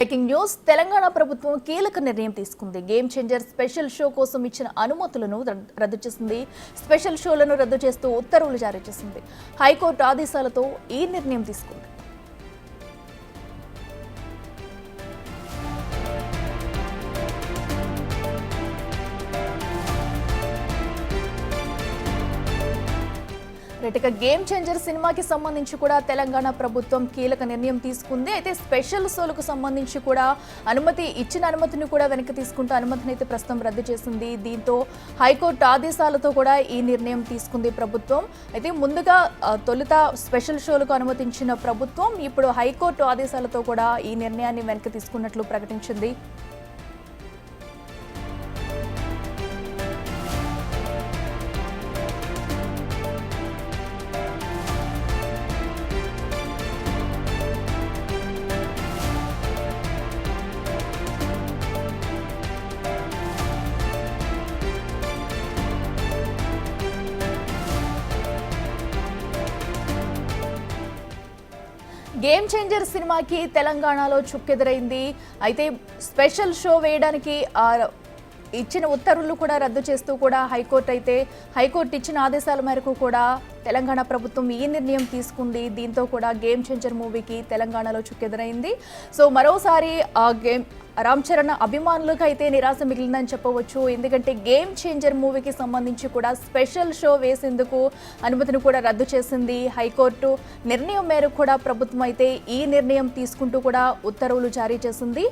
Breaking news Telangana ప్రభుత్వం కీలక నిర్ణయం తీసుకుంది. గేమ్ చేంజర్ స్పెషల్ షో కోసం ఇచ్చిన అనుమతులను రద్దు చేసింది. స్పెషల్ షోలను రద్దు చేస్తూ ఉత్తర్వులు జారీ చేసింది. హైకోర్టు ఆదేశాలతో ఈ నిర్ణయం తీసుకుంది. ఇక గేమ్ చేంజర్ సినిమాకి సంబంధించి కూడా తెలంగాణ ప్రభుత్వం కీలక నిర్ణయం తీసుకుంది. అయితే స్పెషల్ షోలకు సంబంధించి కూడా ఇచ్చిన అనుమతిని కూడా వెనక్కి తీసుకుంటూ అనుమతిని అయితే ప్రస్తుతం రద్దు చేసింది. దీంతో హైకోర్టు ఆదేశాలతో కూడా ఈ నిర్ణయం తీసుకుంది ప్రభుత్వం. అయితే ముందుగా తొలుత స్పెషల్ షోలకు అనుమతించిన ప్రభుత్వం ఇప్పుడు హైకోర్టు ఆదేశాలతో కూడా ఈ నిర్ణయాన్ని వెనక్కి తీసుకున్నట్లు ప్రకటించింది. గేమ్ చేంజర్ సినిమాకి తెలంగాణలో చుక్కెదురైంది. అయితే స్పెషల్ షో వేయడానికి ఇచ్చిన ఉత్తర్వులు కూడా రద్దు చేస్తూ కూడా హైకోర్టు ఇచ్చిన ఆదేశాల మేరకు కూడా తెలంగాణ ప్రభుత్వం ఈ నిర్ణయం తీసుకుంది. దీంతో కూడా గేమ్ చేంజర్ మూవీకి తెలంగాణలో చుక్కెదురైంది. సో మరోసారి రామ్ చరణ్ అభిమానులకు అయితే నిరాశ మిగిలిందని చెప్పవచ్చు. ఎందుకంటే గేమ్ చేంజర్ మూవీకి సంబంధించి కూడా స్పెషల్ షో వేసేందుకు అనుమతిని కూడా రద్దు చేసింది హైకోర్టు. నిర్ణయం మేరకు కూడా ప్రభుత్వం అయితే ఈ నిర్ణయం తీసుకుంటూ కూడా ఉత్తర్వులు జారీ చేసింది.